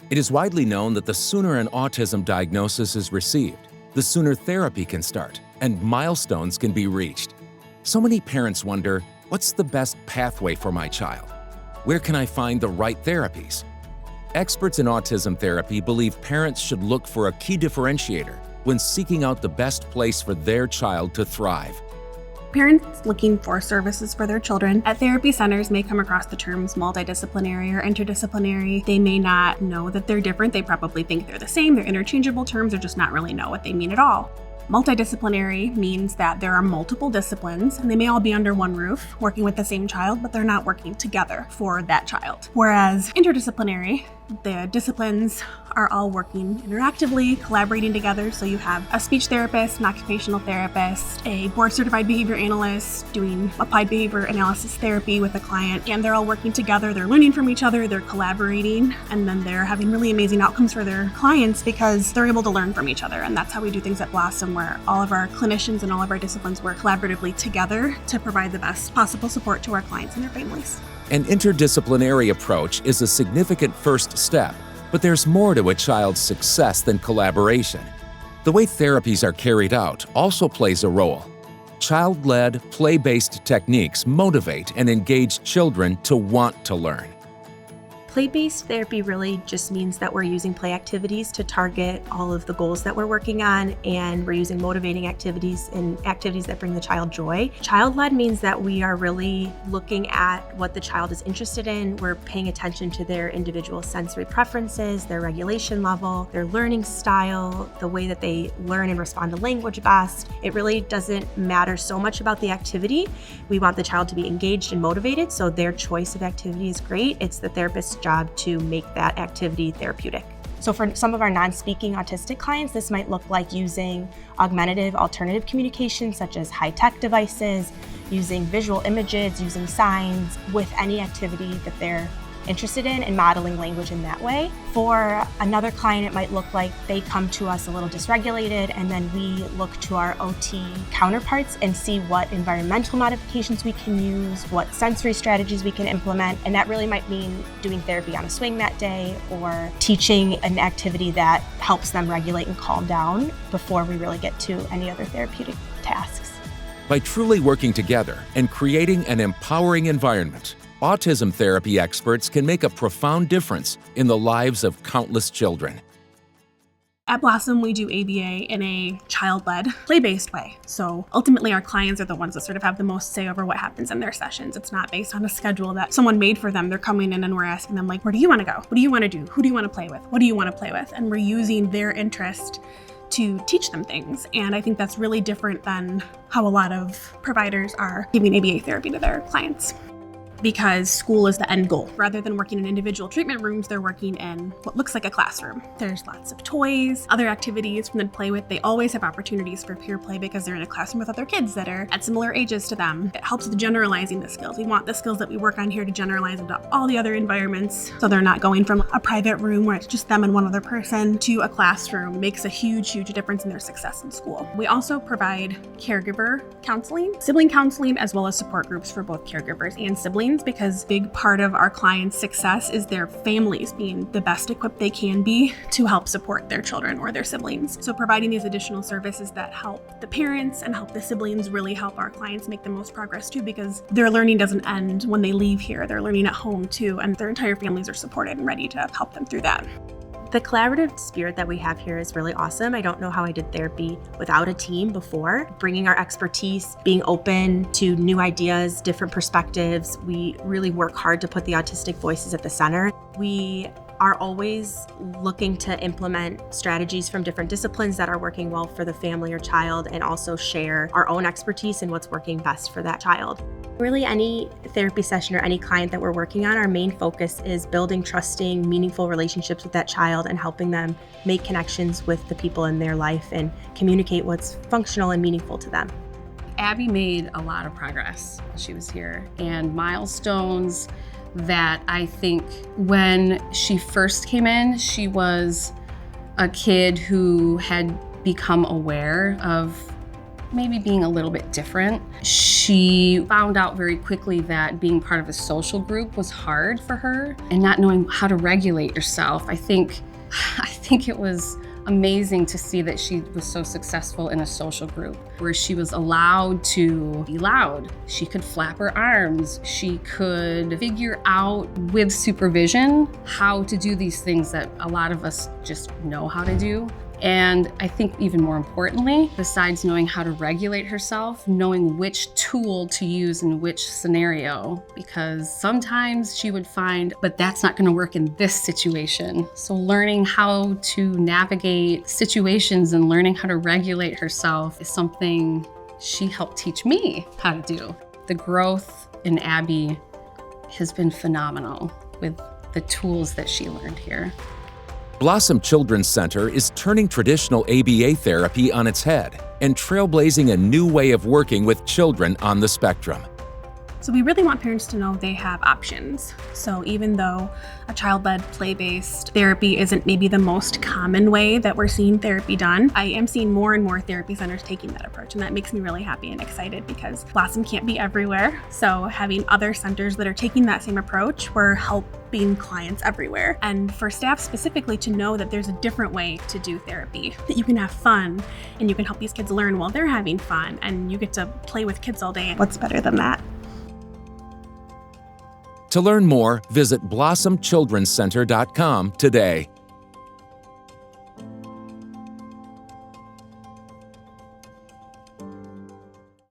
It is widely known that the sooner an autism diagnosis is received, the sooner therapy can start and milestones can be reached. So many parents wonder, what's the best pathway for my child? Where can I find the right therapies? Experts in autism therapy believe parents should look for a key differentiator when seeking out the best place for their child to thrive. Parents looking for services for their children at therapy centers may come across the terms multidisciplinary or interdisciplinary. They may not know that they're different. They probably think they're the same. They're interchangeable terms or just not really know what they mean at all. Multidisciplinary means that there are multiple disciplines and they may all be under one roof working with the same child, but they're not working together for that child. Whereas interdisciplinary, the disciplines are all working interactively, collaborating together. So you have a speech therapist, an occupational therapist, a board-certified behavior analyst doing applied behavior analysis therapy with a client, and they're all working together. They're learning from each other, they're collaborating, and then they're having really amazing outcomes for their clients because they're able to learn from each other. And that's how we do things at Blossom, where all of our clinicians and all of our disciplines work collaboratively together to provide the best possible support to our clients and their families. An interdisciplinary approach is a significant first step, but there's more to a child's success than collaboration. The way therapies are carried out also plays a role. Child-led, play-based techniques motivate and engage children to want to learn. Play-based therapy really just means that we're using play activities to target all of the goals that we're working on, and we're using motivating activities and activities that bring the child joy. Child-led means that we are really looking at what the child is interested in. We're paying attention to their individual sensory preferences, their regulation level, their learning style, the way that they learn and respond to language best. It really doesn't matter so much about the activity. We want the child to be engaged and motivated, so their choice of activity is great. It's the therapist's job to make that activity therapeutic. So for some of our non-speaking autistic clients, this might look like using augmentative alternative communication, such as high-tech devices, using visual images, using signs, with any activity that they're interested in and modeling language in that way. For another client, it might look like they come to us a little dysregulated, and then we look to our OT counterparts and see what environmental modifications we can use, what sensory strategies we can implement, and that really might mean doing therapy on a swing that day or teaching an activity that helps them regulate and calm down before we really get to any other therapeutic tasks. By truly working together and creating an empowering environment, autism therapy experts can make a profound difference in the lives of countless children. At Blossom, we do ABA in a child-led, play-based way. So ultimately, our clients are the ones that sort of have the most say over what happens in their sessions. It's not based on a schedule that someone made for them. They're coming in and we're asking them, like, where do you want to go? What do you want to do? Who do you want to play with? What do you want to play with? And we're using their interest to teach them things. And I think that's really different than how a lot of providers are giving ABA therapy to their clients. Because school is the end goal. Rather than working in individual treatment rooms, they're working in what looks like a classroom. There's lots of toys, other activities for them to play with. They always have opportunities for peer play because they're in a classroom with other kids that are at similar ages to them. It helps with generalizing the skills. We want the skills that we work on here to generalize into all the other environments, so they're not going from a private room where it's just them and one other person to a classroom. It makes a huge, huge difference in their success in school. We also provide caregiver counseling, sibling counseling, as well as support groups for both caregivers and siblings, because a big part of our clients' success is their families being the best equipped they can be to help support their children or their siblings. So providing these additional services that help the parents and help the siblings really help our clients make the most progress too, because their learning doesn't end when they leave here. They're learning at home too, and their entire families are supported and ready to help them through that. The collaborative spirit that we have here is really awesome. I don't know how I did therapy without a team before. Bringing our expertise, being open to new ideas, different perspectives. We really work hard to put the autistic voices at the center. We are always looking to implement strategies from different disciplines that are working well for the family or child, and also share our own expertise in what's working best for that child. Really, any therapy session or any client that we're working on, our main focus is building trusting, meaningful relationships with that child and helping them make connections with the people in their life and communicate what's functional and meaningful to them. Abby made a lot of progress while she was here, and milestones that I think when she first came in, she was a kid who had become aware of maybe being a little bit different. She She found out very quickly that being part of a social group was hard for her and not knowing how to regulate yourself. I think it was amazing to see that she was so successful in a social group where she was allowed to be loud. She could flap her arms. She could figure out with supervision how to do these things that a lot of us just know how to do. And I think even more importantly, besides knowing how to regulate herself, knowing which tool to use in which scenario, because sometimes she would find, but that's not going to work in this situation. So learning how to navigate situations and learning how to regulate herself is something she helped teach me how to do. The growth in Abby has been phenomenal with the tools that she learned here. Blossom Children's Center is turning traditional ABA therapy on its head and trailblazing a new way of working with children on the spectrum. So we really want parents to know they have options. So even though a child-led play-based therapy isn't maybe the most common way that we're seeing therapy done, I am seeing more and more therapy centers taking that approach, and that makes me really happy and excited because Blossom can't be everywhere. So having other centers that are taking that same approach, we're helping clients everywhere. And for staff specifically to know that there's a different way to do therapy, that you can have fun and you can help these kids learn while they're having fun and you get to play with kids all day. What's better than that? To learn more, visit blossomchildrencenter.com today.